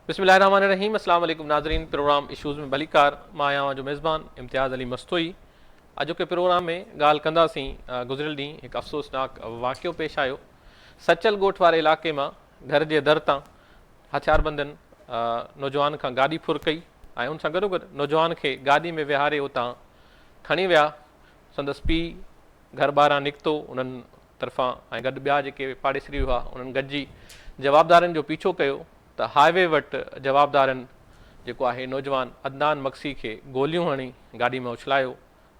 बिस्मिल्लाहिर्रहमानिर्रहीम। अस्सलाम वालेकुम नाज़रीन। प्रोग्राम इशूज़ में भलीकार मां आहियां जो मेज़बान इम्तियाज़ अली मस्तोई। अॼोके प्रोग्राम में ॻाल्हि कंदासीं गुज़िरियल ॾींहुं हिकु अफ़सोसनाक वाक़ियो पेश आयो। सचल ॻोठ वारे इलाइक़े मां घर जे दर तां हथियारबंदनि नौजवान खां गाॾी फुर कई ऐं उन सां गॾोगॾु नौजवान खे गाॾी में विहारे उतां खणी विया। संदसि पीउ घर ॿाहिरां निकितो उन्हनि तरफ़ां ऐं गॾु ॿिया जेके पाड़ेसरी हुआ उन्हनि गॾिजी जवाबदारनि जो पीछो कयो त हाईवे वटि जवाबदारनि जेको आहे नौजवान अदनान मक्सी खे गोलियूं हणी गाॾी में उछलायो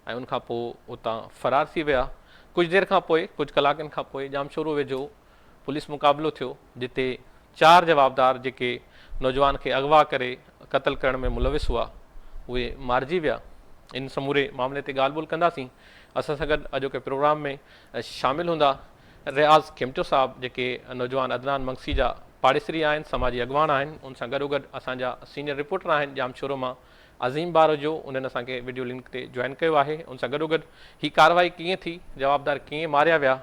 ऐं उनखां पोइ उतां फ़रार थी विया। कुझु देरि खां पोइ कुझु कलाकनि खां पोइ जामशोरो वेझो पुलिस मुक़ाबिलो थियो जिते 4 जवाबदार जेके नौजवान खे अगवा करे क़तल करण में मुलविस हुआ उहे मारिजी विया। इन समूरे मामले ते ॻाल्हि ॿोल कंदासीं। असां सां गॾु अॼोके प्रोग्राम में शामिलु हूंदा रियाज़ खिमचो साहब जेके नौजवान अदनान मक्सी जा पाड़ेसरी आहिनि, समाजी अॻवान आहिनि। उन सां गॾोगॾु असांजा सीनियर रिपोर्टर आहिनि जामशोरो मां अज़ीम बारो जो, उन्हनि असांखे वीडियो लिंक ते जॉइन कयो आहे। उन सां गॾोगॾु हीअ कार्रवाई कीअं थी, जवाबदार कीअं मारिया विया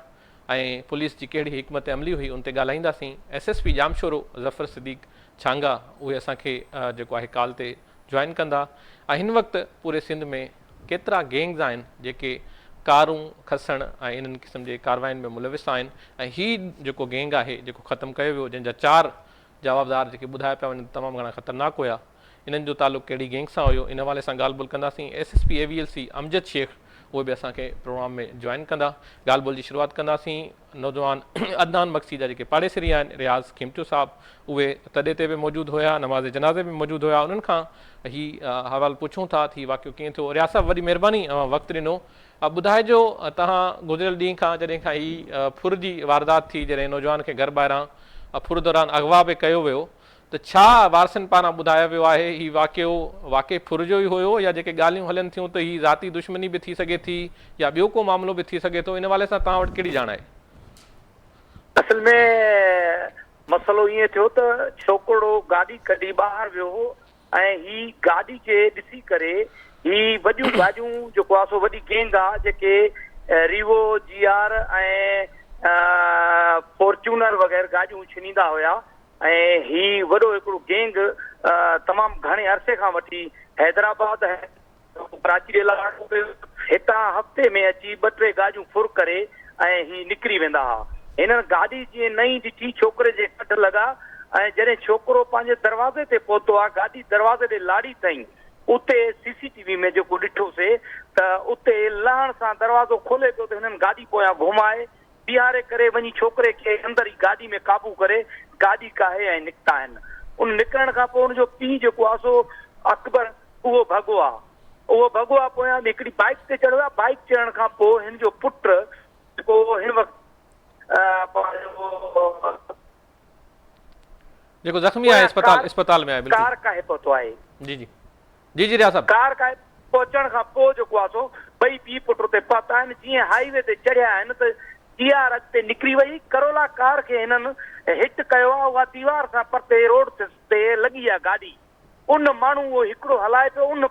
ऐं पुलिस जी कहिड़ी हिकमत अमली हुई उन ते ॻाल्हाईंदासीं। SSP जामशोरो ज़फ़र सिद्दीक़ छांगा उहे असांखे जेको आहे कॉल ते जॉइन कंदा। ऐं हिन वक़्तु पूरे सिंध में केतिरा गैंग्स आहिनि जेके कारूं खसण ऐं इन्हनि क़िस्म जे कार्रवाइनि में मुलविस आहिनि ऐं हीउ जेको गैंग आहे जेको ख़तमु कयो वियो जंहिंजा 4 जवाबदार जेके ॿुधाया पिया वञनि तमामु घणा ख़तरनाक हुया, इन्हनि जो तालुक़ु कहिड़ी गैंग सां हुयो, इन हवाले सां ॻाल्हि ॿोल कंदासीं। SSP AVLC अमजद शेख उहे बि असांखे प्रोग्राम में जॉइन कंदा। ॻाल्हि ॿोल जी शुरूआति कंदासीं। नौजवान अदनान मक्सी जा जेके पाड़ेसरी आहिनि रियाज़ खिमचो साहब उहे तॾे ते बि मौजूदु हुया, नमाज़ जनाज़े में मौजूदु हुया। उन्हनि खां हीउ हवालु पुछूं था थी वाक़ियो कीअं थियो। रियाज़ साहब वॾी महिरबानी वक़्तु ॾिनो। ॿुधाइजो तव्हां गुज़िरियल ॾींहं खां जॾहिं खां हीअ फुर जी वारदात थी, जॾहिं नौजवान खे घर ॿाहिरां फुर दौरान अगवा बि कयो वियो, त छा वारसनि पारां ॿुधायो वियो आहे हीउ वाक़ियो वाक़ई फुर जो ई हुयो या जेके ॻाल्हियूं हलनि थियूं त हीअ ज़ाती दुश्मनी बि थी सघे थी या ॿियो को मामिलो बि थी सघे थो, इन हवाले सां तव्हां वटि कहिड़ी ॼाण आहे? असल में मसलो ईअं थियो त छोकिरो गाॾी कढी ॿाहिरि वियो हो ऐं ही गाॾी खे ॾिसी करे ही वॾियूं गाॾियूं जेको आहे सो वॾी गैंग आहे जेके रीवो GR ऐं फॉर्चूनर वग़ैरह गाॾियूं छीनींदा हुया ऐं ही वॾो हिकिड़ो गैंग तमामु घणे अरसे खां वठी हैदराबाद कराची इलाइक़े हितां हफ़्ते में अची 2-3 गाॾियूं फुर करे ऐं ही निकिरी वेंदा हुआ। हिननि गाॾी जीअं नई ॾिठी छोकिरे जे कढ लॻा ऐं जॾहिं छोकिरो पंहिंजे दरवाज़े ते पहुतो आहे, गाॾी दरवाज़े ते लाड़ी ताईं, उते CCTV में जेको ॾिठोसीं त उते लहण सां दरवाज़ो खोले पियो त हिननि गाॾी पोयां घुमाए बीहारे करे वञी छोकिरे खे अंदरि ई गाॾी में काबू करे गाॾी काहे ऐं निकिता आहिनि। उन निकिरण खां पोइ हुनजो पीउ जेको आहे सो अकबर उहो भॻो आहे, पोयां हिकिड़ी बाइक ते चढ़ियो आहे। बाइक चढ़ण खां पोइ हिन जो पुटु जेको हिन वक़्तु जेको ज़ख़्मी आहे अस्पताल में आहे, कार काहे पहुतो आहे। जी जी जी जी रियाज़ साहब, कार काहे पहुचण खां पोइ जेको आहे सो ॿई पीउ पुट ते पहुता आहिनि। जीअं हाईवे ते चढ़िया आहिनि त GR अॻिते निकिरी वई, करोला कार खे हिननि हिट कयो आहे, उहा दीवार सां परते रोड ते लॻी आहे गाॾी। उन माण्हू उहो हिकिड़ो हलाए पियो, उन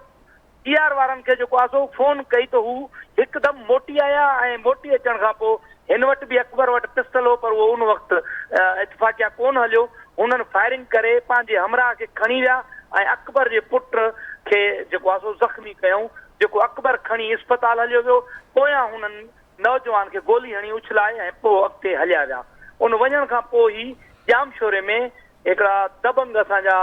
GR वारनि खे जेको आहे सो फोन कई त हू हिकदमि मोटी आया ऐं मोटी अचण खां पोइ हिन वटि बि अकबर वटि पिस्तल हो पर उहो उन वक़्तु इतफ़ाक़िया कोन हलियो। हुननि फायरिंग करे पंहिंजे हमराह खे खणी विया ऐं अकबर जे पुट खे जेको आहे सो ज़ख़्मी कयऊं, जेको अकबर खणी अस्पताल हलियो वियो। पोयां हुननि नौजवान खे गोली हणी उछलाए ऐं पोइ अॻिते हलिया विया। उन वञण खां पोइ ई जामशोरे में हिकिड़ा दबंग असांजा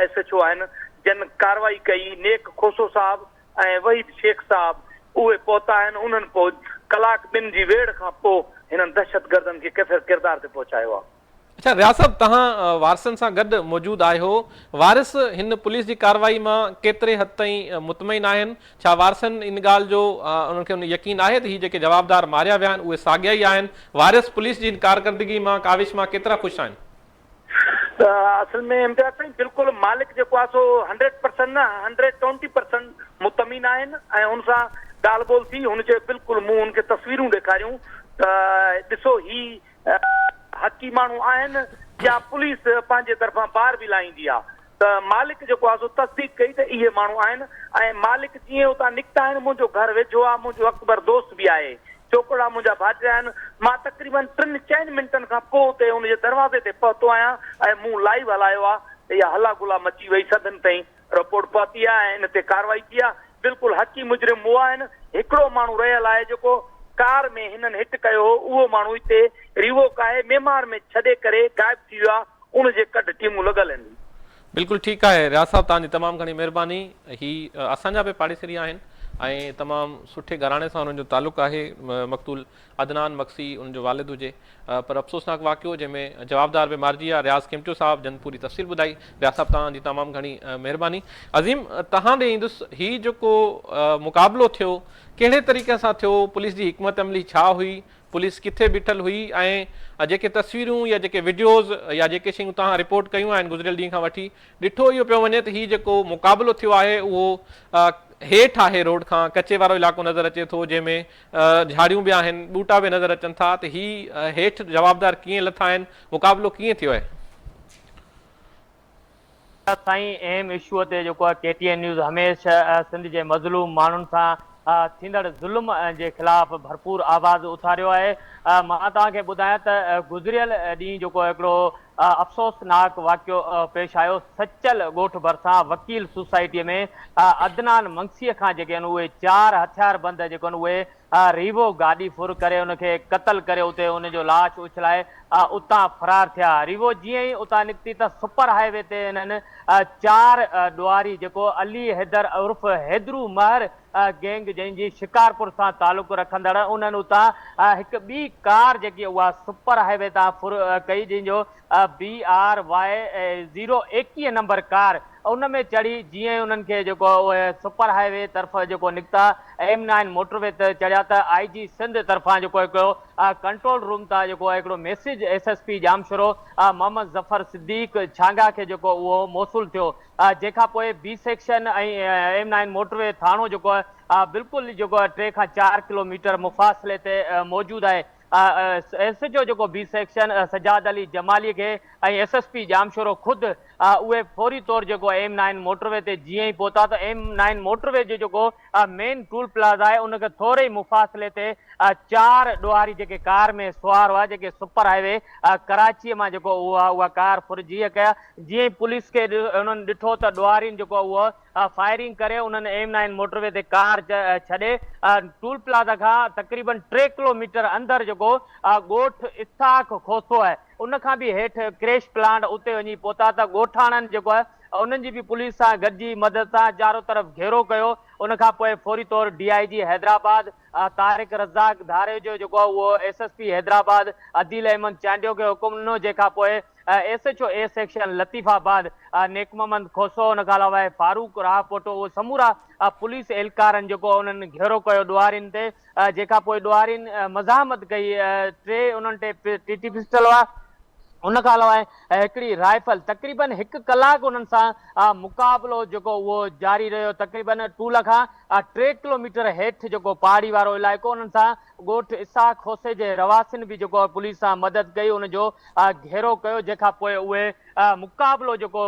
SHO आहिनि जिन कार्रवाई कई, नेक खोसो साहब ऐं वहीद शेख साहब उहे पहुता आहिनि। उन्हनि पोइ कलाक 2 जी वेड़ खां पोइ हिननि दहशतगर्दनि खे किफ़िर किरदार ते पहुचायो आहे। अच्छा रियाज़ साहब, तव्हां वारसनि सां गॾु मौजूदु आहियो। वारिस हिन पुलिस जी कार्रवाई मां केतिरे हद ताईं मुतमइन आहिनि? छा वारसनि इन ॻाल्हि जो उन्हनि खे यकीन आहे त हीअ जेके जवाबदार मारिया विया आहिनि उहे साॻिया ई आहिनि? वारिस पुलिस जी कारकर्दगी मां काविश मां केतिरा ख़ुशि आहिनि? असल में इम्तियाज़ साईं बिल्कुलु मालिक जेको आहे सो 100% न 120% मुतमिन आहिनि ऐं हुन सां ॻाल्हि ॿोल थी। हुनजे बिल्कुलु मूं हुनखे तस्वीरूं ॾेखारियूं त ॾिसो ही हक़ी माण्हू आहिनि या पुलिस पंहिंजे तरफ़ां पार बि लाहींदी आहे, त मालिक जेको आहे सो तस्दीक कई त इहे माण्हू आहिनि ऐं मालिक जीअं उतां निकिता आहिनि। मुंहिंजो घर वेझो आहे, मुंहिंजो अकबर दोस्त बि आहे, छोकिरा मुंहिंजा भाइटिया आहिनि। मां तक़रीबन 3-4 मिंटनि खां पोइ उते हुनजे दरवाज़े ते पहुतो आहियां ऐं मूं लाइव हलायो आहे इहा हला गुला मची वई सदन ताईं रिपोर्ट पहुती आहे ऐं इन ते कार्रवाई थी आहे। बिल्कुलु हक़ी मुजरिम उहो आहिनि। हिकिड़ो माण्हू रहियल आहे जेको कार में हिननि हिट कयो हो, उहो माण्हू हिते रिवोक आहे, मेमार में छॾे करे गाइब थी वियो आहे। उन जे कढ टीमूं लॻल आहिनि। बिल्कुलु ठीकु आहे रियाज़ साहब, तव्हांजी तमामु घणी महिरबानी। ही असांजा बि पाड़ेसरी आहिनि ऐं तमामु सुठे घराणे सां हुननि जो तालुक़ु आहे। मक़तूल अदनान मक्सी उनजो वालिद हुजे, पर अफ़सोसनाक वाक़ियो जंहिंमें जवाबदार बि मारिजी आहे। रियाज़ किमचो साहब जन पूरी तफ़सील ॿुधाई। रियाज़ साहब तव्हांजी तमामु घणी महिरबानी। अज़ीम, तव्हां ॾे ईंदुसि, हीउ जेको मुक़ाबिलो थियो कहिड़े तरीक़े सां थियो, पुलिस जी हिकमत अमली छा हुई, पुलिस किथे बीठल हुई ऐं जेके तस्वीरूं या जेके वीडियोज़ या जेके शयूं तव्हां रिपोर्ट कयूं आहिनि गुज़िरियल ॾींहं खां वठी, ॾिठो इहो पियो वञे त हीउ जेको मुक़ाबिलो थियो आहे उहो हेठि आहे, रोड खां कचे वारो इलाइक़ो नज़र अचे थो, जंहिंमें झाड़ियूं बि आहिनि, ॿूटा बि नज़र अचनि था, त हीउ हेठि जवाबदार कीअं लथा आहिनि, मुक़ाबिलो कीअं थियो आहे? साईं, अहम इशूअ ते जेको आहे KTN न्यूज़ हमेशह सिंध जे मज़लूम माण्हुनि सां थींदड़ ज़ुल्म जे ख़िलाफ़ भरपूर आवाज़ उथारियो आहे। मां तव्हांखे ॿुधायां त गुज़िरियल ॾींहुं जेको हिकिड़ो अफ़सोसनाक वाक़ियो पेश आयो सचल ॻोठ भरिसां वकील सोसाइटीअ में अदनान मंगसीअ खां जेके आहिनि उहे 4 हथियारबंद जेके आहिनि उहे रीवो गाॾी फुर करे उनखे क़तल करे उते उनजो लाश उछलाए उतां फरार थिया। रीवो जीअं ई उतां निकिती त सुपर हाईवे ते हिननि 4 ॾुआरी जेको अली हैदर उर्फ़ हैदरू महर गैंग जंहिंजी शिकारपुर सां तालुक़ु रखंदड़ उन्हनि उतां हिकु ॿी कार जेकी उहा सुपर हाईवे तां फुर कई, जंहिंजो BRY 021 नंबर कार उन में चढ़ी जीअं ई उन्हनि खे जेको उहे सुपर हाईवे तरफ़ जेको निकिता M9 मोटरवे ते चढ़िया त IG सिंध तरफ़ां जेको हिकिड़ो कंट्रोल रूम तां जेको आहे हिकिड़ो मैसेज SSP जामशुरो मोहम्मद ज़फ़र सिद्दीक़ छांगा खे जेको उहो मौसूल थियो, जंहिंखां पोइ B सेक्शन ऐं M9 मोटरवे थाणो जेको आहे बिल्कुलु जेको आहे 3 खां 4 किलोमीटर मुफ़ासिले ते मौजूदु आहे। SHO जेको B सेक्शन सजाद अली जमाली खे ऐं SSP जामशुरो ख़ुदि उहे फौरी तौर जेको M9 मोटरवे ते जीअं ई पहुता त M9 मोटरवे जो जेको मेन टूल प्लाज़ा आहे उनखे थोरे ई मुफ़ासिले ते 4 ॾुआरी जेके कार में सुवार हुआ, जेके सुपर हाईवे कराचीअ मां जेको उहा कार फुरजी कया। जीअं ई पुलिस खे उन्हनि ॾिठो त ॾुआरीनि जेको उहो फायरिंग करे उन्हनि M9 मोटरवे ते कार छॾे टूल प्लाज़ा खां तक़रीबन 3 किलोमीटर अंदरि जेको ॻोठ इसाक खोसो आहे उन खां बि हेठि क्रैश प्लांट उते वञी पहुता त ॻोठाणनि जेको आहे उन्हनि जी बि पुलिस सां गॾिजी मदद सां चारो तरफ़ घेरो कयो। उन खां पोइ फौरी तौर DIG हैदराबाद तारिक रज़ाक धारे जो जेको आहे उहो SSP हैदराबाद अदील अहमद चांडियो खे हुकुम ॾिनो, जंहिंखां पोइ SHO A सेक्शन लतीफ़ाबाद नेक मोहम्मद खोसो, उन खां अलावा फारूक राहपोटो, उहो समूरा पुलिस एहलकारनि जेको उन्हनि घेरो कयो ॾुआरियुनि ते, जेखां पोइ ॾुआरियुनि मज़ाहमत कई 3 उन्हनि ते TT पिस्टल हुआ, उन खां अलावा हिकिड़ी राइफल। तक़रीबन 1 कलाक उन्हनि सां मुक़ाबिलो जेको उहो जारी रहियो। तक़रीबन टूल खां 3 किलोमीटर हेठि जेको पहाड़ी वारो इलाइक़ो उन्हनि सां ॻोठ इसाक खोसे जे रवासिन बि जेको पुलिस सां मदद कई, उनजो घेरो कयो, जंहिंखां पोइ उहे मुक़ाबिलो जेको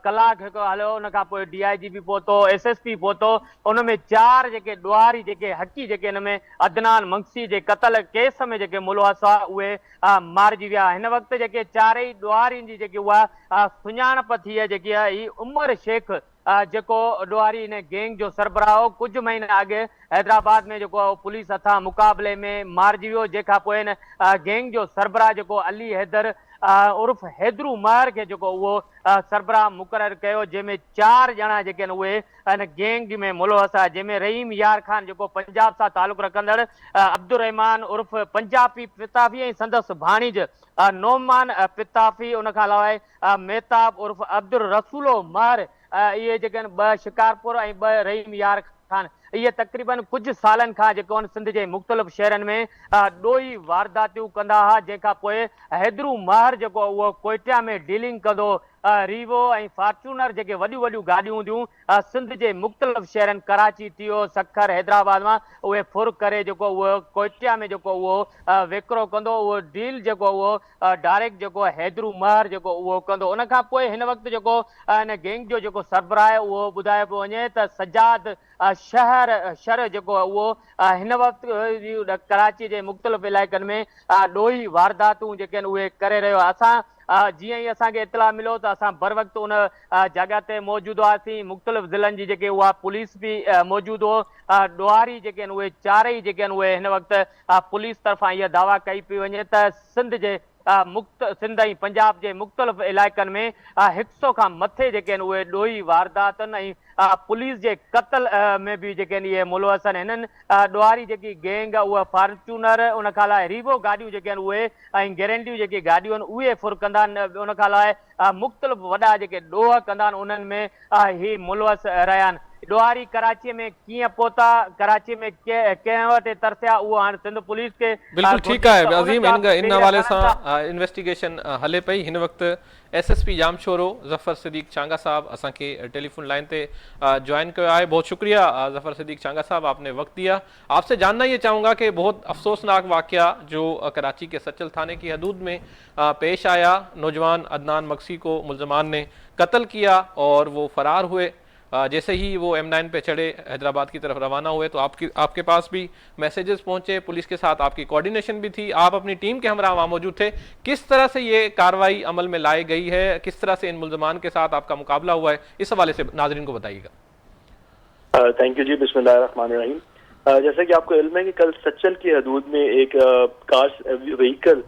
कलाक हिकु हलियो। उन खां पोइ DIG बि पहुतो, SSP पहुतो, उन में 4 जेके ॾुआरी जेके हक़ी जेके हिन में अदनान मंगसी जे क़तल केस में जेके मुलवस हुआ उहे मारिजी विया। हिन वक़्तु जेके 4 ॾुआरियुनि जी जेकी उहा सुञाणप थी आहे जेकी आहे ही उमर शेख जेको ॾुआरी हिन गैंग जो सरबराह हो, कुझु महीना अॻु हैदराबाद में जेको पुलिस हथां मुक़ाबले में मारिजी वियो, जंहिंखां पोइ हिन गैंग जो सरबराह जेको अली हैदर उर्फ़ हैदरू महर खे जेको उहो सरबराह मुक़ररु कयो, जंहिंमें 4 ॼणा जेके आहिनि उहे हिन गैंग में मुलवस आहे, जंहिंमें रहीम यार ख़ान जेको पंजाब सां तालुक़ु रखंदड़, अब्दुर रहमान उर्फ़ पंजाबी पिताफ़ी ऐं संदसि भाणीज नोमान पिताफ़ी, उन खां अलावा मेहताब उर्फ़ अब्दुल रसूलो महर, इहे जेके आहिनि 2 शिकारपुर ऐं 2 रहीम यार ख़ान। इहे तक़रीबन कुझु सालनि खां जेको आहिनि सिंध जे मुख़्तलिफ़ शहरनि में ॾोही वारदातियूं कंदा हुआ, जंहिंखां पोइ हैदरू महर जेको उहो कोयटा में डीलिंग कंदो रीवो ऐं फॉर्चूनर जेके वॾियूं वॾियूं गाॾियूं हूंदियूं सिंध जे मुख़्तलिफ़ शहरनि कराची थी वियो, सखर, हैदराबाद मां उहे फुर करे जेको उहो कोयटा में जेको उहो विकिरो कंदो, उहो डील जेको उहो डायरेक्ट जेको हैदरू महर जेको उहो कंदो। उन खां पोइ हिन वक़्तु जेको हिन गैंग जो जेको सरबराह आहे उहो ॿुधायो पियो वञे त सजाद शर जेको आहे उहो हिन वक़्तु कराची जे मुख़्तलिफ़ इलाइक़नि में ॾोही वारदातूं जेके आहिनि उहे करे रहियो आहे। असां जीअं ई असांखे इतला मिलो त असां बर वक़्तु उन जॻह ते मौजूदु हुआसीं। मुख़्तलिफ़ ज़िलनि जी जेके उहा पुलिस बि मौजूदु हो। ॾोहारी जेके आहिनि उहे चारई जेके आहिनि उहे हिन वक़्तु पुलिस तरफ़ां इहा दावा कई पई वञे त सिंध जे सिंध ऐं पंजाब जे मुख़्तलिफ़ इलाइक़नि में 100 खां मथे जेके आहिनि उहे ॾोही वारदातनि ऐं पुलिस जे क़त्ल में बि जेके आहिनि इहे मुलवस आहिनि। हिननि ॾोहारी जेकी गैंग आहे उहा फॉर्चूनर, उन खां अलावा रीवो गाॾियूं जेके आहिनि उहे ऐं गारंटियूं जेकी गाॾियूं आहिनि उहे फुर कंदा आहिनि। उन खां अलावा मुख़्तलिफ़ वॾा जेके ॾोह कंदा आहिनि उन्हनि में ही मुलवस रहिया आहिनि। ॾोहारी कराचीअ में कीअं पहुता, कराची में कंहिं वटि तरसिया, उहो हाणे सिंध पुलिस खे बिल्कुल ठीक है अजीम। इन हवाले से इन्वेस्टिगेशन हले पई। इन वक्त SSP जामशोरो ज़फ़र सिद्दीक़ चांगा साहब असा के टेलीफोन लाइन पे ज्वाइन किया है। बहुत शुक्रिया ज़फ़र सिद्दीक़ चांगा साहब, आपने वक्त दिया। आपसे जानना ये चाहूँगा कि बहुत अफसोसनाक वाक़या जो कराची के सचल थाने की हदूद में पेश आया। नौजवान अदनान मक्सी को मुल्ज़मान ने कत्ल किया और वो फरार हुए। जैसे ही वो M9 पे चढ़े हैदराबाद की तरफ रवाना हुए तो आपके पास भी मैसेजेस पहुंचे, पुलिस के साथ आपकी कोऑर्डिनेशन भी थी, आप अपनी टीम के हमरा वहां मौजूद थे। किस तरह से ये कार्रवाई अमल में लाई गई है, किस तरह से इन मुल्ज़मान के साथ आपका मुकाबला हुआ है, इस हवाले से नाज़रीन को बताइएगा। थैंक यू जी। बिस्मिल्लाहिर्रहमानिर्रहीम। जैसा कि आपको इल्म है कि कल सच्चल की हदूद में एक car vehicle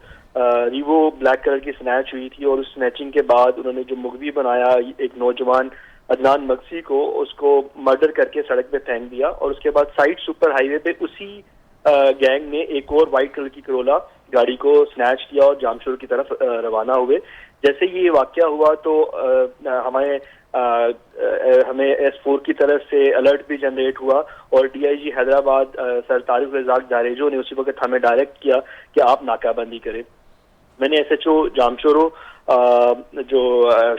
Revo black colour की स्नैच हुई थी और उस स्नैचिंग के बाद उन्होंने जो मुगवी बनाया एक नौजवान अदनान मक्सी को, उसको मर्डर करके सड़क पे फेंक दिया और उसके बाद साइड सुपर हाईवे पे उसी गैंग ने एक और वाइट कलर की करोला गाड़ी को स्नैच किया और जामशोर की तरफ रवाना हुए। जैसे ये वाकया हुआ तो हमें S4 की तरफ से अलर्ट भी जनरेट हुआ और DIG हैदराबाद सर तारिक रज़ाक जारेजो ने उसी वक्त हमें डायरेक्ट किया कि आप नाकाबंदी करें। मैंने SHO जामशोरो जो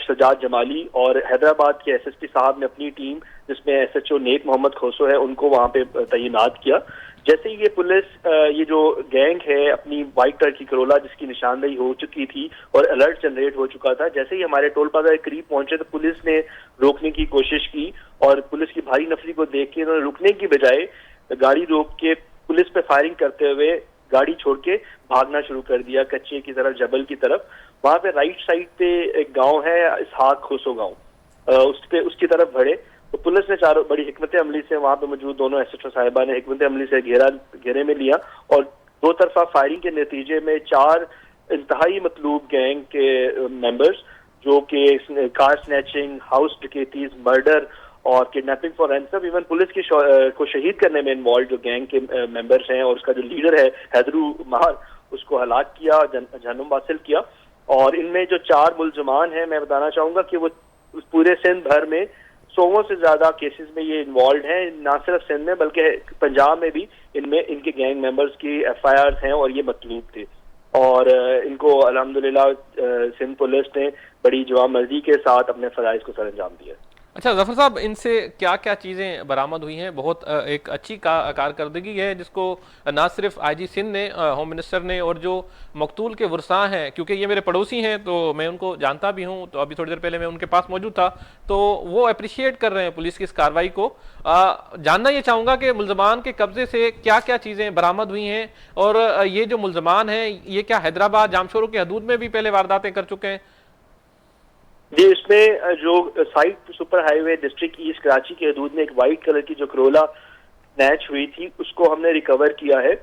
सजाद जमाली और हैदराबाद के SSP साहब ने अपनी टीम जिसमें SHO नेक मोहम्मद खोसो है उनको वहां पे तैनात किया। जैसे ये पुलिस ये जो गैंग है अपनी वाइट कलर की करोला जिसकी निशानदेही हो चुकी थी और अलर्ट जनरेट हो चुका था, जैसे ही हमारे टोल प्लाजा के करीब पहुंचे तो पुलिस ने रोकने की कोशिश की और पुलिस की भारी नफरी को देख के उन्होंने रुकने की बजाय गाड़ी रोक के पुलिस पे फायरिंग करते हुए गाड़ी छोड़ के भागना शुरू कर दिया कच्चे की तरफ, जबल की तरफ। वहां पे राइट साइड पे एक गांव है इसहाक खोसो गांव, उसकी तरफ बढ़े तो पुलिस ने चारों बड़ी हिकमत अमली से वहां पे मौजूद दोनों SHO साहिबा ने हिकमत अमली से घेरे में लिया और दो तरफा फायरिंग के नतीजे में 4 इंतहाई मतलूब गैंग के मेंबर्स जो कि कार स्नैचिंग, हाउस डकैतीज, मर्डर और kidnapping for ransom, even police की को शहीद करने में इन्वॉल्व जो गैंग के मेंबर्स हैं और उसका जो लीडर है हैदरू मार, उसको हलाक किया, जहन्नुम हासिल किया। और इनमें जो 4 मुल्ज़मान हैं मैं बताना चाहूंगा कि वो पूरे सिंध भर में 100 से ज्यादा केसेस में ये इन्वॉल्व हैं, ना सिर्फ सिंध में बल्कि पंजाब में भी इनमें इनके गैंग मेंबर्स की FIRs हैं और ये मतलूब थे। और इनको अल्हम्दुलिल्लाह सिंध पुलिस ने बड़ी जवाबमर्दी के साथ अपने फराइज को सरअंजाम दिया। अच्छा ज़फ़र साहब, इनसे क्या क्या चीज़ें बरामद हुई हैं? बहुत एक अच्छी कारकर्दगी है जिसको ना सिर्फ IG सिंध ने, होम मिनिस्टर ने और जो मकतूल के वर्सा हैं, क्योंकि ये मेरे पड़ोसी हैं तो मैं उनको जानता भी हूँ, तो अभी थोड़ी देर पहले मैं उनके पास मौजूद था, तो वो अप्रिशिएट कर रहे हैं पुलिस की इस कार्रवाई को। जानना ये चाहूँगा कि मुल्ज़मान के कब्जे से क्या क्या चीज़ें बरामद हुई हैं और ये जो मुल्ज़मान हैं ये क्या हैदराबाद जामशोरो की हदूद में भी पहले वारदातें कर चुके हैं? जी, इसमें जो side super highway district east Karachi की हदूद में एक वाइट कलर की जो करोला स्नैच हुई थी उसको हमने रिकवर किया है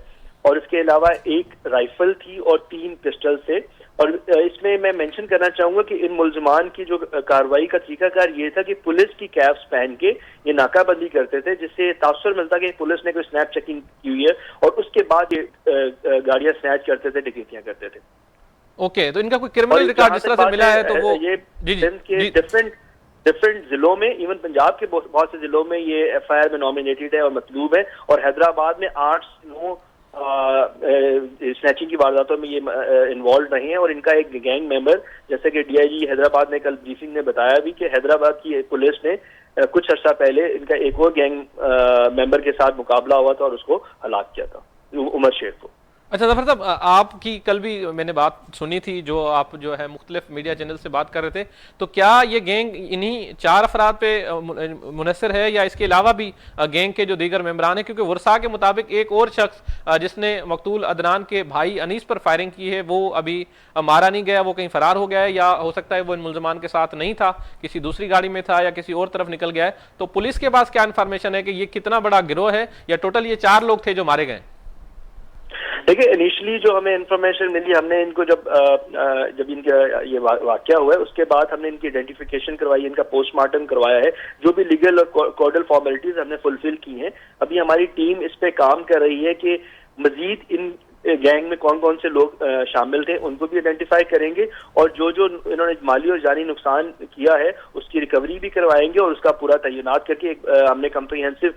और इसके अलावा एक राइफल थी और 3 पिस्टल थे। और इसमें मैं मेंशन करना चाहूंगा कि इन मुल्ज़मान की जो कार्रवाई का तरीकाकार ये था कि पुलिस की कैप्स पहन के ये नाकाबंदी करते थे, जिससे तासुर मिलता कि पुलिस ने कोई स्नैप चेकिंग की हुई है और उसके बाद ये गाड़ियां स्नैच करते थे, डकैतियां करते थे। ओके, तो इनका कोई क्रिमिनल रिकॉर्ड जिस तरह से मिला है तो वो ये सिंध के डिफरेंट जिलों में, इवन पंजाब के बहुत से जिलों में ये FIR में नॉमिनेटेड है और मतलूब है और हैदराबाद में 8 से 9 स्नैचिंग की वारदातों में ये इन्वॉल्व नहीं है। और इनका एक गैंग मेंबर, जैसे कि DIG हैदराबाद ने कल ब्रीफिंग में बताया भी कि हैदराबाद की पुलिस ने कुछ अर्सा पहले इनका एक और गैंग मेंबर के साथ मुकाबला हुआ था और उसको हलाक किया था, उमर शेख को। अच्छा जफर साहब, आपकी कल भी मैंने बात सुनी थी, जो आप जो है मुख्तलिफ मीडिया चैनल से बात कर रहे थे, तो क्या ये गैंग इन्हीं 4 अफराद पे मुनसर है या इसके अलावा भी गैंग के जो दीगर मेंबरान हैं? क्योंकि वर्सा के मुताबिक एक और शख्स जिसने मकतूल अदनान के भाई अनीस पर फायरिंग की है, वो अभी मारा नहीं गया, वो कहीं फरार हो गया है, या हो सकता है वो इन मुलजमान के साथ नहीं था, किसी दूसरी गाड़ी में था या किसी और तरफ निकल गया है। तो पुलिस के पास क्या इन्फॉर्मेशन है कि ये कितना बड़ा गिरोह है, या टोटल ये 4 लोग थे जो मारे गए? देखिए, इनिशियली जो हमें इन्फॉर्मेशन मिली, हमने इनको जब इनका ये वाकया हुआ है उसके बाद हमने इनकी आइडेंटिफिकेशन करवाई, इनका पोस्टमार्टम करवाया है, जो भी लीगल और कॉर्डल फॉर्मेलिटीज हमने फुलफिल की हैं। अभी हमारी टीम इस पे काम कर रही है कि मजीद इन गैंग में कौन कौन से लोग शामिल थे उनको भी आइडेंटिफाई करेंगे, और जो जो इन्होंने माली और जानी नुकसान किया है उसकी रिकवरी भी करवाएंगे, और उसका पूरा तैनात करके हमने कम्प्रीहेंसिव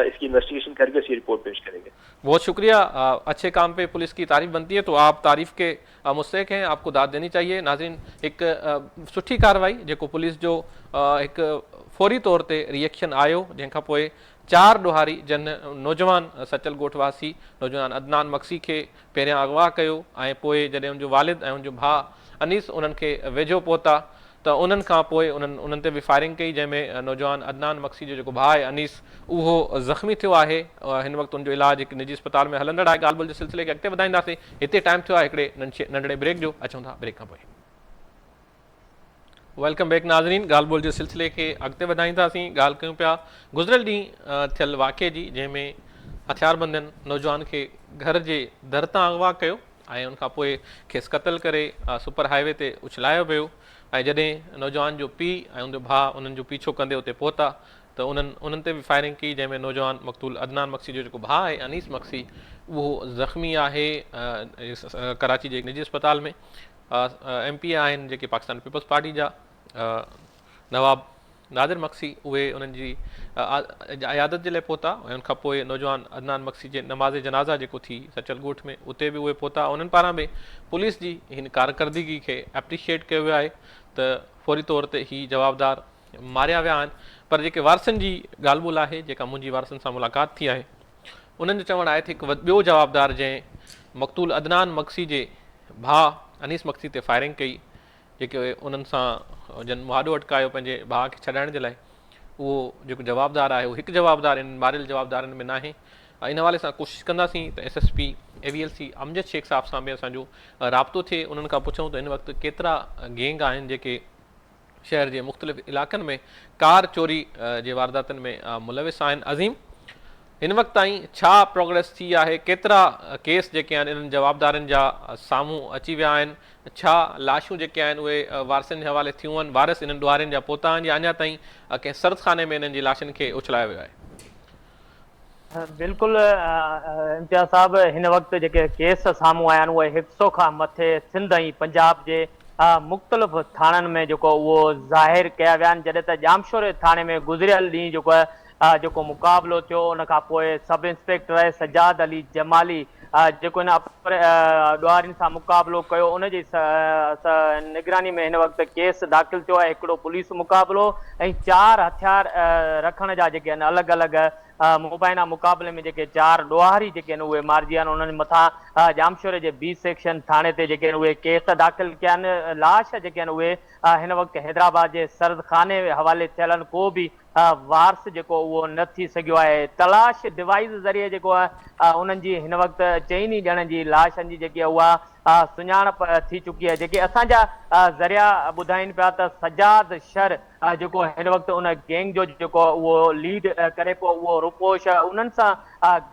इसकी इन्वेस्टिगेशन करके उसकी रिपोर्ट पेश करेंगे। बहुत शुक्रिया। अच्छे काम पे पुलिस की तारीफ बनती है, तो आप तारीफ के मुस्तहिक हैं, आपको दाद देनी चाहिए। नाज़रीन, एक सुठी कार्रवाई जेको पुलिस जो एक फौरी तौर ते रिएक्शन आयो, जंहिंखां पोइ 4 ॾोहारी जन नौजवान सचल ॻोठवासी नौजवान अदनान मक्सी खे पहिरियां अगवा कयो, ऐं पोइ जॾहिं उनजो वालिद ऐं उनजो भाउ अनीस उन्हनि खे वेझो पहुता, त उन्हनि खां पोइ उन्हनि ते बि फायरिंग कई, जंहिंमें नौजवान अदनान मक्सी जो जेको भाउ आहे अनीस, उहो ज़ख़्मी थियो आहे। हिन वक़्तु उनजो इलाज हिकु निजी अस्पताल में हलंदड़ आहे। ॻाल्हि ॿोल जे सिलसिले खे अॻिते वधाईंदासीं। हिते टाइम थियो आहे हिकिड़े नंढड़े ब्रेक जो, अचूं था ब्रेक खां पोइ। वेलकम बैक नाज़रीन, ॻाल्हि ॿोल जे सिलसिले खे अॻिते वधाईंदासीं। ॻाल्हि कयूं पिया गुज़िरियल ॾींहुं थियल वाक़े जी, जंहिंमें हथियारबंदनि नौजवान खे घर जे दर तां अगवा कयो ऐं उनखां पोइ खेसि क़तल करे सुपर हाईवे ते उछलायो वियो, ऐं जॾहिं नौजवान जो पीउ ऐं उनजो भाउ उन्हनि जो पीछो कंदे उते पहुता, त उन्हनि ते बि फायरिंग की, जंहिंमें नौजवान मक़तूल अदनान मक्सी जो जेको भाउ आहे अनीस मक्सी, उहो ज़ख़्मी आहे कराची जे निजी अस्पताल में। MP आहिनि जेके पाकिस्तान पीपल्स पार्टी जा नवाब नादिर मक्सी, उहे उन्हनि जी अयादत जे लाइ पहुता, ऐं उनखां पोइ नौजवान अदनान मक्सी जे नमाज़ जनाज़ा जेको थी सचल ॻोठ में, उते बि उहे पहुता। उन्हनि पारां बि पुलिस जी हिन कारकर्दगी खे एप्रिशिएट कयो वियो आहे त फौरी तौर ते ही जवाबदार मारिया विया आहिनि। पर जेके वारसनि जी ॻाल्हि ॿोल आहे, जेका मुंहिंजी वारसनि सां मुलाक़ात थी आहे, उन्हनि जो चवणु आहे त हिकु ॿियो जवाबदार जंहिं मक़तूल अदनान मक्सी जे भाउ अनीस मक्सी ते फायरिंग कई, जेके उन्हनि सां जन मुआदो अटकायो पंहिंजे भाउ खे छॾाइण जे लाइ, उहो जेको जवाबदार आहे उहो हिकु जवाबदार इन मारियल जवाबदारनि में न आहे। इन हवाले सां कोशिशि कंदासीं त SSP AVLC अमजद शेख साहब सां बि असांजो राब्तो थिए, उन्हनि खां पुछूं त हिन वक़्तु केतिरा गैंग आहिनि जेके शहर जे मुख़्तलिफ़ इलाइक़नि में कार चोरी जे वारदातनि में मुलविस आहिनि। अज़ीम, हिन वक़्तु ताईं छा प्रोग्रेस थी आहे? केतिरा केस जेके आहिनि इन्हनि जवाबदारनि जा साम्हूं अची विया आहिनि? छा लाशूं जेके आहिनि उहे वारसनि जे हवाले थियूं आहिनि? वारिस इन्हनि ॾोहारियुनि जा पहुता आहिनि या अञा ताईं कंहिं सरदखाने में इन्हनि जी लाशुनि खे उछलायो वियो आहे? बिल्कुलु इम्तियाज़ साहब, हिन वक़्तु जेके केस साम्हूं आया आहिनि उहे 100 खां मथे सिंध ऐं पंजाब जे मुख़्तलिफ़ थाणनि में जेको उहो ज़ाहिर कया विया आहिनि। जॾहिं त जामशोर थाणे में गुज़िरियल ॾींहुं जेको मुक़ाबिलो थियो, उन खां पोइ सब इंस्पेक्टर सजाद अली जमाली जेको हिन ॾोहारियुनि सां मुक़ाबिलो कयो, उनजी निगरानी में हिन वक़्तु केस दाख़िल थियो आहे, हिकिड़ो पुलिस मुक़ाबिलो ऐं 4 हथियार रखण जा जेके आहिनि अलॻि अलॻि मुबैना मुक़ाबले में जेके 4 ॾोहारी जेके आहिनि उहे मारिजी आहिनि। उन्हनि मथां जामशोर जे B सेक्शन थाणे ते जेके आहिनि उहे केस दाख़िल कया आहिनि। लाश जेके आहिनि उहे हिन वक़्तु हैदराबाद जे सरदखाने हवाले थियल आहिनि। को बि वारस जेको उहो न थी सघियो आहे। तलाश डिवाइस ज़रिए जेको आहे उन्हनि जी हिन वक़्तु चइनी ॼणनि जी लाशनि जी जेकी आहे उहा सुञाणप थी चुकी आहे। जेके असांजा ज़रिया ॿुधाइनि पिया त सजाद शर जेको हिन वक़्तु उन गैंग जो जेको उहो लीड करे पियो, उहो रुपोश उन्हनि सां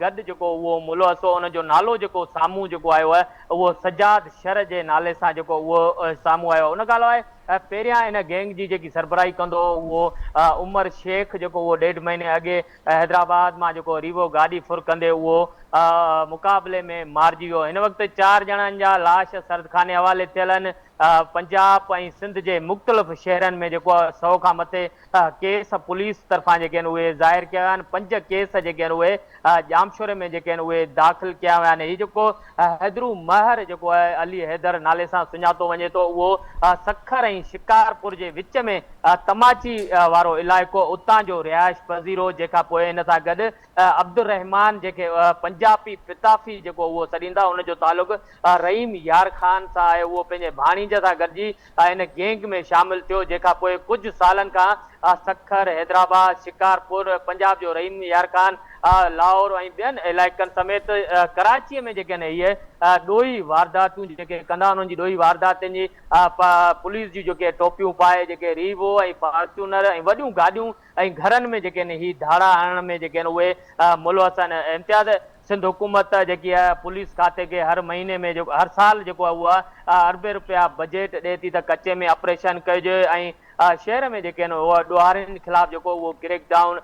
गॾु जेको उहो मुलविस हो, उनजो नालो जेको साम्हूं जेको आयो आहे उहो सजाद शर जे नाले सां जेको उहो साम्हूं आयो आहे। उन खां अलावा पहिरियां इन गैंग जी जेकी सरबराही कंदो उहो उमर शेख जेको उहो 1.5 महीने अॻे हैदराबाद मां जेको रीवो गाॾी फुर कंदे उहो मुक़ाबले में मारिजी वियो। हिन वक़्तु 4 ॼणनि जा लाश सरदखाने हवाले थियल आहिनि। पंजाब ऐं सिंध जे मुख़्तलिफ़ शहरनि में जेको 100 खां मथे केस पुलिस तरफ़ां जेके आहिनि उहे ज़ाहिर कया विया आहिनि। 5 केस जेके आहिनि उहे जामशोर में जेके आहिनि उहे दाख़िल कया विया आहिनि। हीउ जेको हैदरू महर जेको आहे अली हैदर नाले सां सुञातो वञे थो, उहो सखर ऐं शिकारपुर जे विच में तमाची वारो इलाइक़ो, उतां जो रिहाइश पज़ीरो, जंहिंखां पोइ हिन सां गॾु अब्दुर रहमान जेके 5 पंजाबी पिताफी जेको उहो सॾींदा, उनजो तालुक़ रहीम यार ख़ान सां आहे। उहो पंहिंजे भाणीज सां गॾिजी इन गैंग में शामिल थियो, जेका पोइ कुझु सालनि खां सखर, हैदराबाद, शिकारपुर, पंजाब जो रहीम यार ख़ान, लाहौर ऐं ॿियनि इलाइक़नि समेत कराचीअ में जेके आहिनि इहे ॾोही वारदातूं जेके कंदा, उन्हनि जी ॾोही वारदातुनि जी पुलिस जी जेके टोपियूं पाए, जेके रीवो ऐं फॉर्चूनर ऐं वॾियूं गाॾियूं ऐं घरनि में जेके आहिनि ही धाड़ा हणण में जेके आहिनि उहे मुलवस आहिनि। इम्तियाज़ सिंध हुकूमत जेकी आहे पुलिस खाते खे हर महीने में जेको हर साल जेको आहे उहा अरबे रुपया बजट ॾिए थी त कचे में ऑपरेशन कजे ऐं शहर में जेके आहिनि उहा ॾोहारियुनि ख़िलाफ़ जेको उहो क्रेक डाउन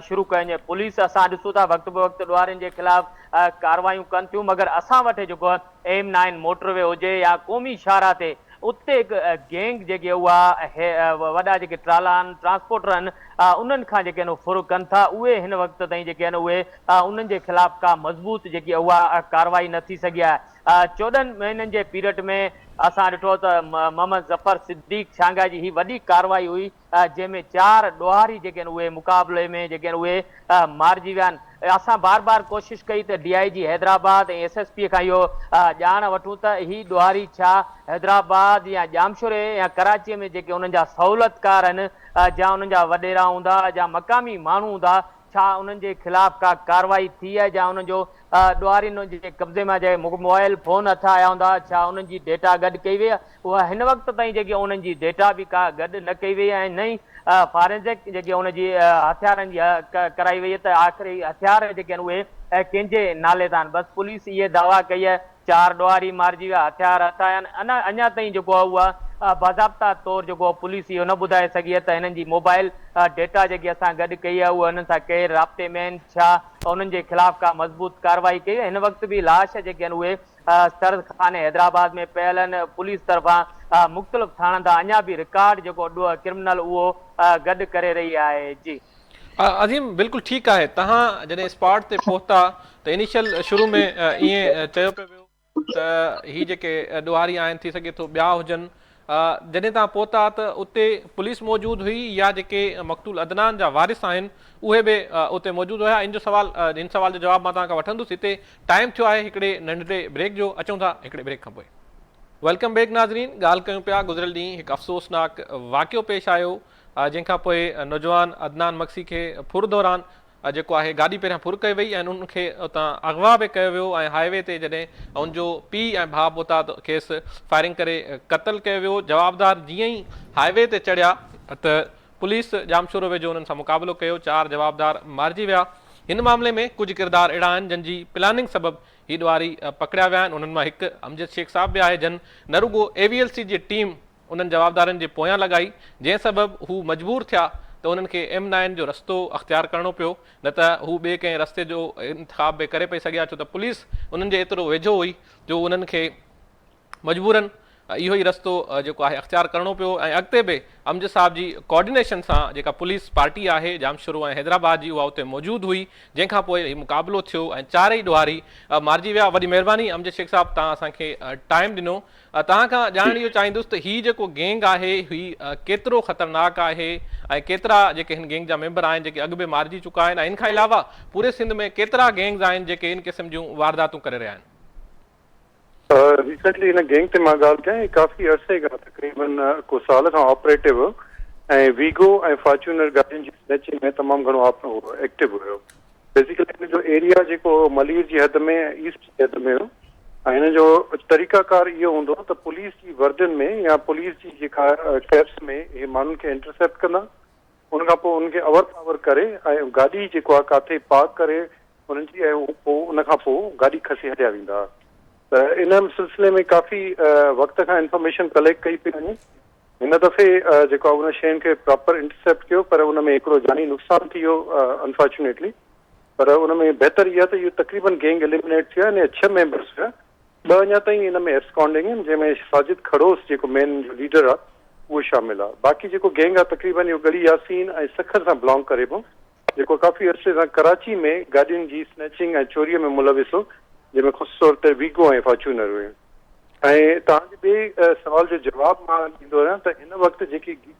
शुरू कजे। पुलिस असां ॾिसूं था वक़्तु वक़्तु ॾोहारियुनि जे ख़िलाफ़ कार्रवायूं कनि थियूं, मगर असां वटि जेको आहे M9 मोटरवे हुजे या क़ौमी शाहरा ते उते हिकु गैंग जेके उहा वॾा जेके ट्राला आहिनि, ट्रांसपोर्टर आहिनि, उन्हनि खां जेके आहिनि फुर कनि था। उहे हिन वक़्त ताईं जेके आहिनि उहे उन्हनि जे ख़िलाफ़ का मज़बूत जेकी उहा कार्रवाई न थी सघी आहे। 14 महीननि जे पीरियड में असां ॾिठो त मोहम्मद ज़फ़र सिद्दीक़ शांघाई जी ही वॾी कार्रवाई हुई, जंहिंमें 4 ॾोहारी जेके आहिनि उहे मुक़ाबले में जेके आहिनि उहे मारिजी विया आहिनि। असां बार बार कोशिशि कई त DIG हैदराबाद ऐं SSP खां इहो ॼाण वठूं त ही ॾोहारी छा हैदराबाद या जामशोरे या कराचीअ में जेके उन्हनि जा सहूलियतकार आहिनि, जा उन्हनि जा वॾेरा हूंदा, जा मक़ामी माण्हू हूंदा, छा उन्हनि जे ख़िलाफ़ का कार्रवाई थी आहे, या उन्हनि जो ॾोहारियुनि जे कब्ज़े में जे मोबाइल फ़ोन हथ आया हूंदा, छा उन्हनि जी डेटा गॾु कई वई आहे? उहा हिन वक़्त ताईं जेकी उन्हनि जी डेटा बि का गॾु न कई वई आहे, ऐं फॉरेंसिक जेकी उनजी हथियारनि जी कराई वई आहे त आख़िरी हथियार जेके आहिनि उहे कंहिंजे नाले तां आहिनि। बसि पुलिस इहे दावा कई आहे 4 ॾोहारी मारिजी विया, हथियार हथ आया आहिनि। अञा ताईं जेको आहे उहा बाज़ाब्ता तौरु जेको पुलिस इहो न ॿुधाए सघी आहे त हिननि जी मोबाइल डेटा जेकी असां गॾु कई आहे उहा हुननि सां केरु राब्ते में आहिनि, छा उन्हनि जे ख़िलाफ़ का मज़बूत कार्रवाई कई आहे। हिन वक़्तु बि लाश जेके आहिनि उहे सरद खाने हैदराबाद में पियल आहिनि। पुलिस तरफ़ां मुख़्तलिफ़ थाणनि तां अञा बि रिकॉर्ड जेको क्रिमिनल उहो गॾु करे रही आहे। जी अज़ीम, बिल्कुलु ठीकु आहे। तव्हां जॾहिं स्पॉट ते पहुता त इनिशियल शुरू में ईअं चयो पियो वियो त ही जेके ॾोहारी आहिनि थी सघे थो ॿिया हुजनि। जॾहिं तव्हां पहुता त उते पुलिस मौजूदु हुई या जेके मक़तूल अदनान जा वारिस आहिनि उहे बि उते मौजूदु हुया? इन सवाल जो जवाबु मां तव्हांखां वठंदुसि। हिते टाइम थियो आहे हिकिड़े नंढड़े ब्रेक जो, अचूं था हिकिड़े ब्रेक खां पोइ। वेलकम बैक नाज़रीन, ॻाल्हि कयूं पिया गुज़िरियल ॾींहुं हिकु अफ़सोसनाक वाक़ियो पेश आयो, जंहिंखां पोइ नौजवान अदनान मक्सी खे फुर दौरान जेको आहे गाॾी पहिरियां फुर कई वई ऐं उनखे उतां अगवा बि कयो वियो ऐं हाईवे ते जॾहिं उनजो पीउ ऐं भाउ पहुता त खेसि फायरिंग करे क़तल कयो वियो। जवाबदार जीअं ई हाईवे ते चढ़िया त पुलिस जामशोरो वेझो उन्हनि सां मुक़ाबिलो कयो, 4 जवाबदार मारिजी विया। हिन मामले में कुझु किरदार अहिड़ा आहिनि जंहिंजी प्लानिंग सबबु ही ॾोहारी पकड़िया विया आहिनि। उन्हनि मां हिकु अमजद शेख साहब बि आहे, जन न रुगो AVLC जी टीम उन्हनि जवाबदारनि जे पोयां लॻाई, जंहिं सबबु हू मजबूर थिया त उन्हनि खे M9 जो रस्तो अख़्तियार करणो पियो, न त हू ॿिए कंहिं रस्ते जो इंतिखाब बि करे पई सघिया, छो त पुलिस उन्हनि जे एतिरो वेझो हुई जो उन्हनि खे मजबूरन इहो ई रस्तो जेको आहे अख़्तियार करणो पियो। ऐं अॻिते बि अमजद साहब जी कोऑर्डिनेशन सां जेका पुलिस पार्टी आहे जामशोरो ऐं हैदराबाद जी उहा उते मौजूदु हुई, जंहिंखां पोइ हीउ मुक़ाबिलो थियो ऐं 4 ई ॾोहारी मारिजी विया। वॾी महिरबानी अमजद शेख साहब, तव्हां असांखे टाइम ॾिनो। तव्हां खां ॼाणण इहो चाहींदुसि त हीउ जेको गैंग आहे हीउ केतिरो ख़तरनाक आहे ऐं केतिरा जेके हिन गैंग जा मेंबर आहिनि जेके अॻु बि मारिजी चुका आहिनि, ऐं इन खां अलावा पूरे सिंध में केतिरा गैंग्स आहिनि जेके इन क़िस्म जूं वारदातूं करे रहिया आहिनि? रिसेंटली हिन गैंग ते मां ॻाल्हि कयां, काफ़ी अरसे खां तक़रीबन को साल खां ऑपरेटिव ऐं वीगो ऐं फॉर्चूनर गाॾियुनि जी स्नैचिंग में तमामु घणो एक्टिव हुयो। बेसिकली हिन जो एरिया जेको मलीर जी हद में ईस्ट जी हद में हो, ऐं हिन जो तरीक़ाकार इहो हूंदो त पुलिस जी वर्दियुनि में या पुलिस जी जेका कैब्स में इहे माण्हुनि खे इंटरसेप्ट कंदा, उनखां पोइ उनखे अवर पावर करे ऐं गाॾी जेको आहे काथे पार्क करे उन्हनि जी, ऐं पोइ उनखां पोइ गाॾी खसी हलिया वेंदा। त इन सिलसिले में काफ़ी वक़्त खां इंफॉर्मेशन कलेक्ट कई पई वञे। हिन दफ़े जेको आहे उन शयुनि खे प्रॉपर इंटरसेप्ट कयो, पर उन में हिकिड़ो जानी नुक़सानु थी वियो अनफॉर्चुनेटली। पर उन में बहितर इहा त इहो तक़रीबन गैंग एलिमिनेट थियो आहे ऐं 6 मेंबर्स हुया। 2 अञा ताईं हिन में एब्सकॉन्डिंग आहिनि, जंहिंमें साजिद खड़ोस जेको मेन लीडर आहे उहो शामिल आहे। बाक़ी जेको गैंग आहे तक़रीबन इहो गली यासीन ऐं सखर सां बिलोंग करे पियो, जेको काफ़ी अरसे सां कराची में गाॾियुनि जी स्नैचिंग ऐं चोरीअ में मुलविस हो, जंहिंमें ख़ुशि तौर ते वीगो ऐं फॉर्चूनर हुए। ऐं तव्हांजे ॿिए सवाल जो जवाबु मां ॾींदो रहियां त हिन वक़्तु जेकी जी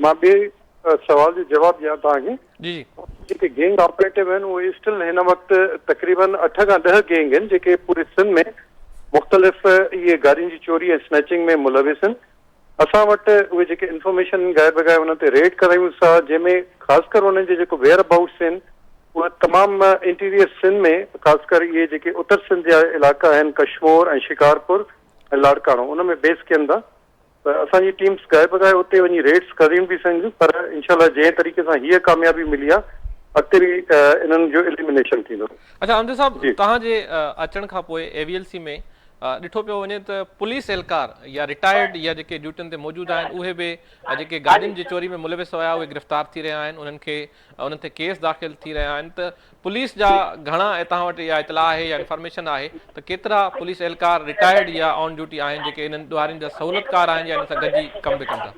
मां ॿिए सवाल जो जवाब ॾियां तव्हांखे। जी जी जेके गैंग ऑपरेटिव आहिनि उहे स्टिल हिन वक़्तु तक़रीबन 8 खां 10 गैंग आहिनि जेके पूरे सिंध में मुख़्तलिफ़ इहे गाॾियुनि जी चोरी ऐं स्नैचिंग में मुलविस आहिनि। असां वटि उहे जेके इंफॉर्मेशन गाए बगाए उन ते रेड करायूं था, जंहिंमें ख़ासि कर उन्हनि जे जेको वेयर अबाउट्स आहिनि उहे तमामु इंटीरियर सिंध में, ख़ासि कर इहे जेके उत्तर सिंध जा इलाइक़ा आहिनि कशमोर ऐं शिकारपुर ऐं लाड़काणो, उन में बेस कनि था। त असांजी टीम्स गाए बगाए उते वञी रेड्स करियूं बि सघूं, पर इनशाला जंहिं तरीक़े सां हीअ कामयाबी मिली आहे अॻिते बि इन्हनि जो एलिमिनेशन थींदो। अच्छा अहमद साहब, जी। तव्हांजे अचण खां पोइ एवीएलसी में ॾिठो पियो वञे त पुलिस एहलकार या रिटायर्ड या जेके ड्यूटियुनि ते मौजूदु आहिनि उहे बि जेके गाॾियुनि जी चोरी में मुलविस हुया उहे गिरफ़्तार थी रहिया आहिनि, उन्हनि ते केस दाख़िल थी रहिया आहिनि। त पुलिस जा घणा तव्हां वटि इहा इतला आहे या इंफॉर्मेशन आहे त केतिरा पुलिस एहलकार रिटायर्ड या ऑन ड्यूटी आहिनि जेके इन्हनि ॾियारियुनि जा सहूलियतकार आहिनि या इन सां गॾिजी कम बि कनि था?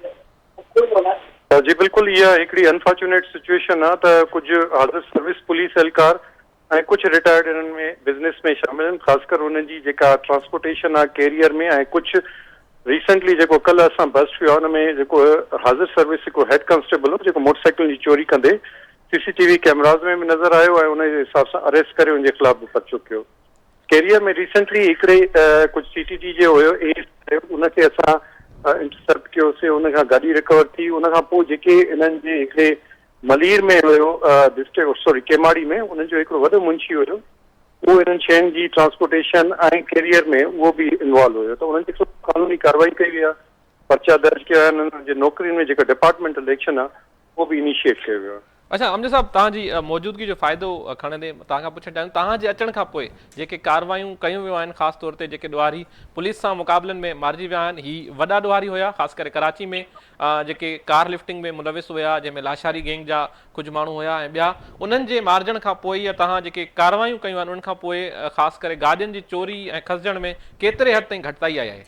जी बिल्कुलु, इहा हिकिड़ी अनफॉर्चुनेट सिचुएशन आहे त कुझु हाज़िर सर्विस पुलिस एहलकार ऐं कुझु रिटायर्ड इन्हनि में बिज़नेस में शामिल आहिनि, ख़ासि कर उन्हनि जी जेका ट्रांसपोर्टेशन आहे कैरियर में। ऐं कुझु रिसेंटली जेको कल्ह असां बस्ट वियो आहे उन में जेको हाज़िर सर्विस हिकु हेड कांस्टेबल हो जेको मोटरसाइकिल जी चोरी कंदे CCTV कैमराज़ में बि नज़र आयो ऐं उन जे हिसाब सां अरेस्ट करे उनजे ख़िलाफ़ बि पर्चो कयो। कैरियर में रिसेंटली हिकिड़े कुझु CTG जो हुयो उनखे असां इंटरसेप्ट कयोसीं, उन खां गाॾी रिकवर थी। उन खां पोइ जेके इन्हनि जे हिकिड़े मलीर में हुयो डिस्ट्रिक्ट केमाड़ी में उन्हनि जो हिकिड़ो वॾो मुंशी हुयो, उहो इन्हनि शयुनि जी ट्रांसपोर्टेशन ऐं कैरियर में उहो बि इन्वॉल्व हुयो। त उन्हनि जे कानूनी कार्रवाई कई वई आहे, पर्चा दर्ज कया आहिनि, उन्हनि जे नौकरियुनि में जेका डिपार्टमेंटल एक्शन आहे उहो बि इनिशिएट कयो वियो आहे। अच्छा अमजद साहब, तव्हांजी मौजूदगी जो फ़ाइदो खणंदे तव्हां खां पुछणु चाहियूं, तव्हांजे अचण खां पोइ जेके कार्रवायूं कयूं वियूं आहिनि, ख़ासि तौर ते जेके ॾुआरी पुलिस सां मुक़ाबलनि में मारिजी विया आहिनि, ही वॾा ॾुआरी हुया, ख़ासि करे कराची में जेके कार लिफ्टिंग में मुलविस हुया, जंहिंमें लाशारी गैंग जा कुझु माण्हू हुया ऐं ॿिया, उन्हनि जे मारजण खां पोइ या तव्हां जेके कार्रवायूं कयूं आहिनि उन्हनि खां पोइ ख़ासि करे गाॾियुनि जी चोरी ऐं खसजण में केतिरे हद ताईं घटिताई आई आहे?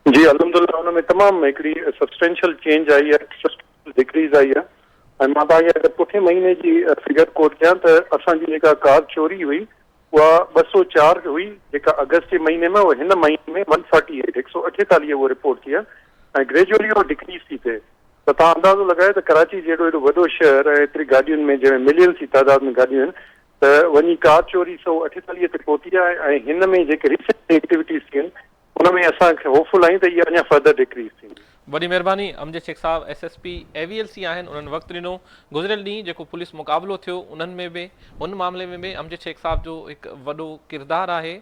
जी अल्हम्दुलिल्लाह, हुन में तमामु हिकिड़ी सब्सटेंशियल चेंज आई आहे, डिक्रीज़ आई आहे। ऐं मां तव्हांखे अगरि पुठे महीने जी फिगर कोट कयां त असांजी जेका कार चोरी हुई उहा 204 हुई जेका अगस्त जे महीने में, उहा हिन महीने में 148 148 उहो रिपोर्ट थी आहे ऐं ग्रेजुअली उहो डिक्रीज़ थी थिए। त तव्हां अंदाज़ो लॻायो त कराची जहिड़ो एॾो वॾो शहर ऐं एतिरी गाॾियुनि में जंहिंमें मिलियन्स जी तादाद में गाॾियूं आहिनि, त वञी कार चोरी 148 ते पहुती आहे। ऐं हिन में जेके रिसेंट एक्टिविटीज़ थी आहिनि उन में असांखे होपफुल आहियूं त इहा अञा फर्दर डिक्रीज़ थींदी। वॾी महिरबानी। अमजद शेख साहब SSP AVLC आहिनि, उन्हनि वक़्तु ॾिनो गुज़िरियल ॾींहुं जेको पुलिस मुक़ाबिलो थियो उन्हनि में बि उन मामले में बि अमजद शेख साहब जो हिकु वॾो किरदारु आहे,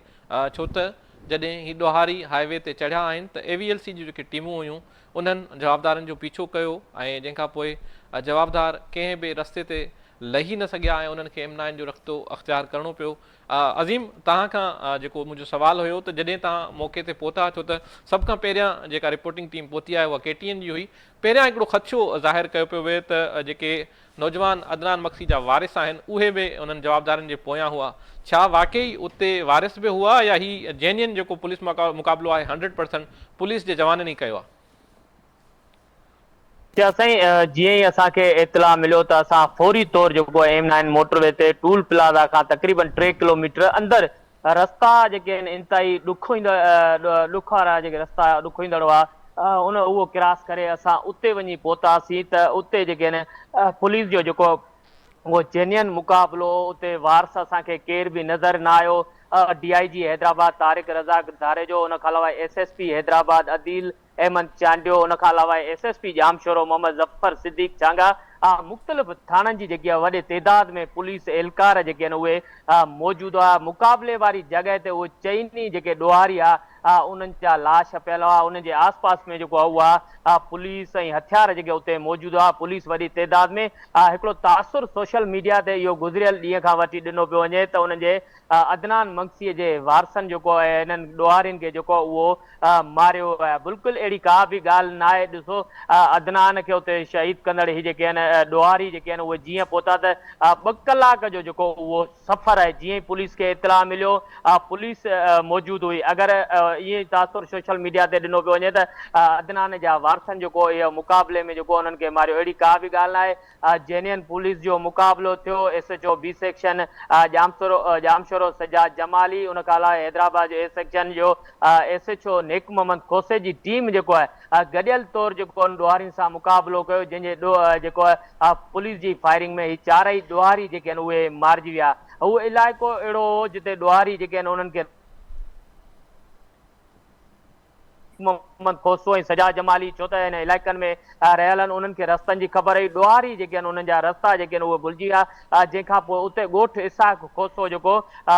छो त जॾहिं ही ॾोहारी हाईवे ते चढ़िया आहिनि त AVLC जी जेके टीमूं हुयूं उन्हनि जवाबदारनि जो पीछो कयो ऐं जंहिंखां पोइ जवाबदार कंहिं बि रस्ते ते लही न सघिया ऐं उन्हनि खे M9 जो रस्तो अख़्तियार करिणो पियो। अज़ीम, तव्हां खां जेको मुंहिंजो सुवालु हुयो त जॾहिं तव्हां मौक़े ते पहुता, छो त सभ खां पहिरियां जेका रिपोर्टिंग टीम पहुती आहे उहा KTN जी हुई, पहिरियां हिकिड़ो ख़दशो ज़ाहिर कयो पियो वियो त जेके नौजवान अदनान मक्सी जा वारिस आहिनि उहे बि उन्हनि जवाबदारनि जे पोयां हुआ। छा वाकई उते वारिस बि हुआ या ही जेन्युइन जेको पुलिस मुक़ाबिलो आहे 100% पुलिस जे जवाननि ई कयो आहे? साईं, जीअं ई असांखे इतला मिलियो त असां फौरी तौर जेको M9 मोटरवे ते टूल प्लाज़ा खां तक़रीबन 3 किलोमीटर अंदरि रस्ता जेके आहिनि इंतहाई ॾुख वारा जेके रस्ता ॾुखोईंदड़ हुआ उहो क्रॉस करे असां उते वञी पहुतासीं त उते जेके आहिनि पुलिस जो जेको उहो जेन्युइन मुक़ाबिलो, उते वारस असांखे केर बि नज़र न आयो। DIG हैदराबाद तारिक रज़ाक धारेजो, उन खां अलावा SSP हैदराबाद अदील अहमद चांडियो, उन खां अलावा SSP जामशोरो मोहम्मद ज़फ़र सिद्दीक़ चांगा, मुख़्तलिफ़ थाणनि जी जेकी आहे वॾे तइदाद में पुलिस एहलकार जेके आहिनि उहे मौजूदु हुआ। मुक़ाबले वारी जॻह ते उहे चइनी जेके ॾोहारी आहे उन्हनि जा लाश पियल हुआ, उन जे आस पास में जेको आहे उहा पुलिस ऐं हथियार जेके उते मौजूदु हुआ, पुलिस वॾी तइदाद में। हिकिड़ो तासुर सोशल मीडिया ते इहो गुज़िरियल ॾींहं खां वठी ॾिनो पियो वञे त उन्हनि जे अदनान मक्सीअ जे वारसनि जेको आहे हिननि ॾोहारियुनि खे जेको उहो मारियो आहे। बिल्कुलु अहिड़ी का बि ॻाल्हि न आहे। ॾिसो, अदनान खे उते शहीद कंदड़ ही जेके आहिनि ॾोहारी जेके आहिनि उहे जीअं पहुता त 2 कलाक जो जेको उहो सफ़र आहे, जीअं ई पुलिस खे इतला मिलियो पुलिस मौजूदु हुई। अगरि ईअं तासुर सोशल मीडिया ते ॾिनो पियो वञे त अदनान जा वारसनि जेको इहो मुक़ाबले में जेको उन्हनि खे मारियो, अहिड़ी का बि ॻाल्हि न आहे। जेनियन पुलिस जो मुक़ाबलो थियो, SHO B section Jamshoro Sajjad Jamali, उन खां अलावा हैदराबाद जो A सेक्शन जो SHO नेक मोहम्मद खोसे जी टीम जेको आहे गॾियल तौरु जेको ॾोहारियुनि सां मुक़ाबलो कयो, जंहिंजे जेको आहे पुलिस जी फायरिंग में ही चारई ॾोहारी जेके आहिनि उहे मारिजी विया। उहो इलाइक़ो अहिड़ो हो जिते ॾोहारी जेके आहिनि उन्हनि खे मोहम्मद खोसो ऐं सजाद जमाली छो त हिन इलाइक़नि में रहियल आहिनि, उन्हनि खे रस्तनि जी ख़बर हुई। ॾोहारी जेके आहिनि उन्हनि जा रस्ता जेके आहिनि उहे भुलिजी विया, जंहिंखां पोइ उते ॻोठ इसाक खोसो जेको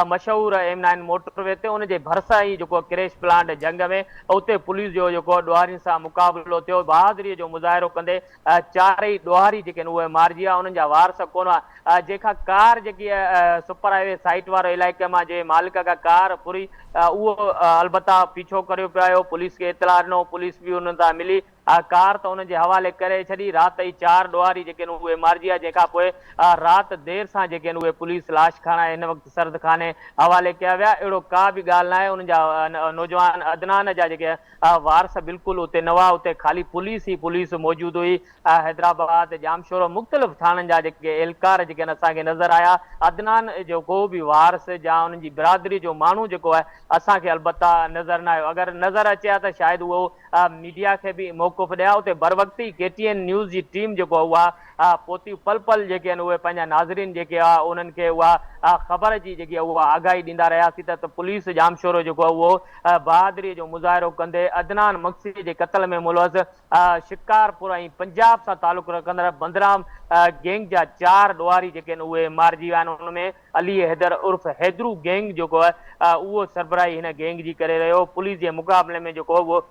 मशहूरु M9 मोटरवे ते उनजे भरिसां ई जेको क्रेश प्लांट जंग में उते पुलिस जो जेको ॾोहारियुनि सां मुक़ाबलो थियो। बहादुरीअ जो मुज़ाहिरो कंदे चारई ॾोहारी जेके आहिनि उहे मारिजी विया, उन्हनि जा वारस कोन हुआ। जंहिंखां कार जेकी आहे सुपर हाईवे साइट वारो इलाइक़े मां जे मालिक खां कार पुरी, उहो अलबत्ता पीछो करियो पियो, पुलिस खे इतला ॾिनो, पुलिस बि उन्हनि सां मिली, कार त उनजे हवाले करे छॾी। राति ई 4 ॾोहारी जेके आहिनि उहे मारिजी विया, जंहिंखां पोइ राति देरि सां जेके आहिनि उहे पुलिस लाश खणा हिन वक़्तु सर्द खाने हवाले कया विया। अहिड़ो का बि ॻाल्हि न आहे। उन्हनि जा नौजवान अदनान जा जेके वारस बिल्कुलु उते न हुआ, उते ख़ाली पुलिस ई पुलिस मौजूदु हुई। हैदराबाद जामशोरो मुख़्तलिफ़ थाननि जा जेके एहलकार जेके आहिनि असांखे नज़र आया। अदनान जो को बि वारस या उन्हनि जी बिरादरी जो माण्हू जेको आहे असांखे अलबत्ता नज़र न आयो। अगरि नज़र अचे हा त शायदि उहो मीडिया खे बि मौक़ुफ़ ॾिया। उते बर वक़्ती KTN न्यूज़ जी टीम जेको आहे उहा पोती पल पल जेके आहिनि उहे पंहिंजा नाज़रीन जेके आहे उन्हनि खे उहा ख़बर जी जेकी आहे उहा आगाही ॾींदा रहियासीं त पुलिस जामशोरो जेको आहे उहो बहादुरीअ जो मुज़ाहिरो कंदे अदनान मक्सी जे क़त्ल में मुलवज़ शिकारपुर ऐं पंजाब सां तालुक़ु रखंदड़ बंदराम गैंग जा 4 ॾोहारी जेके आहिनि उहे मारिजी विया आहिनि। उनमें अली हैदर उर्फ़ हैदरू गैंग जेको आहे उहो सरबराही हिन गैंग जी करे रहियो। पुलिस जे मुक़ाबले में जेको उहो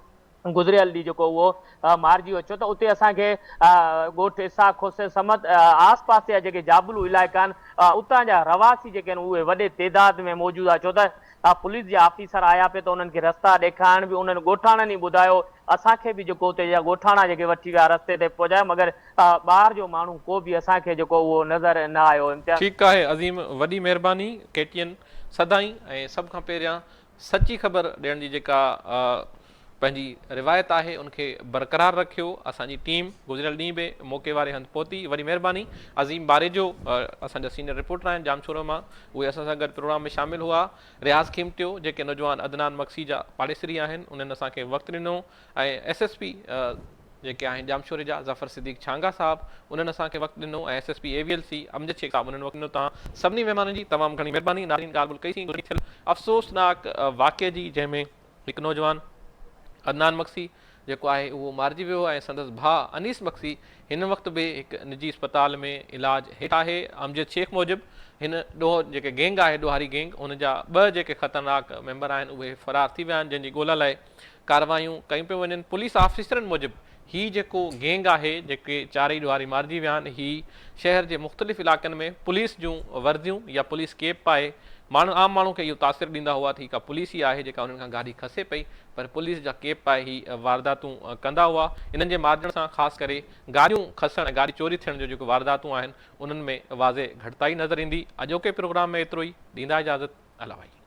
गुज़रियल ॾींहुं जेको उहो मारिजी वियो। छो त उते असांखे ॻोठ इसाक खोसे समत आस पासे जा जेके जाबलू इलाइक़ा आहिनि उतां जा रवासी जेके आहिनि उहे वॾे तइदाद में मौजूदु आहे। छो त पुलिस जा ऑफिसर आया पिए त उन्हनि खे रस्ता ॾेखारण बि उन्हनि ॻोठाणनि ई ॿुधायो। असांखे बि जेको उते जा ॻोठाणा जेके वठी विया रस्ते ते पहुचायो, मगर ॿाहिरि जो माण्हू को बि असांखे जेको उहो नज़र न आयो। ठीकु आहे अज़ीम, वॾी महिरबानी। KTN सदाईं ऐं सभ खां पहिरियां सची ख़बर ॾियण जी जेका पंहिंजी रिवायत आहे उनखे बरक़रार रखियो। असांजी टीम गुज़िरियल ॾींहुं बि मौक़े वारे हंधि पहुती। वॾी महिरबानी। अज़ीम बारेजो असांजा सीनियर रिपोर्टर आहिनि जामशोरो मां, उहे असां सां गॾु प्रोग्राम में शामिल हुआ। रियाज़ ख़िमटियो जेके नौजवान अदनान मक्सी जा पाड़ेसरी आहिनि, उन्हनि असांखे वक़्तु ॾिनो, ऐं SSP जेके आहिनि जामशोरे जा ज़फ़र सिद्दीक़ छांगा साहब, उन्हनि असांखे वक़्तु ॾिनो, ऐं SSP AVLC अमजद शेख साहब उन्हनि वक़्तु ॾिनो। तव्हां सभिनी महिमाननि जी तमामु घणी महिरबानी। नाज़रीन, ॻाल्हि ॿोल कईसीं थियल अफ़सोसनाक वाक़े जी, जंहिंमें हिकु नौजवान अदनान मक्सी जेको आहे उहो मारिजी वियो ऐं संदसि भाउ अनीस मक्सी हिन वक़्तु बि हिकु निजी अस्पताल में इलाज हेठि आहे। अमजद शेख मूजिबि हिन जेके गैंग आहे ॾोहारी गैंग, हुनजा 2 जेके ख़तरनाक मेंबर आहिनि उहे फ़रार थी विया आहिनि, जंहिंजी ॻोल्हा लाइ कार्रवायूं कयूं पियूं वञनि। पुलिस ऑफिसरनि मूजिबि ही जेको गैंग आहे, जेके चारई ॾोहारी मारिजी विया आहिनि, ही शहर जे मुख़्तलिफ़ इलाइक़नि में पुलिस जूं वर्दियूं या पुलिस कैप पाए माण्हू आम माण्हू खे इहो तासिर ॾींदा हुआ थी का पुलिस ई आहे जेका उन्हनि खां गाॾी खसे पई, पर पुलिस जा कैप पाए ही वारदातूं कंदा हुआ। इन्हनि जे मारिजण सां ख़ासि करे गाॾियूं खसण ऐं गाॾी चोरी थियण जो जेको वारदातूं आहिनि उन्हनि में वाज़े घटिताई नज़र ईंदी। अॼोके प्रोग्राम में एतिरो ई। ॾींदा इजाज़त। अला भाई।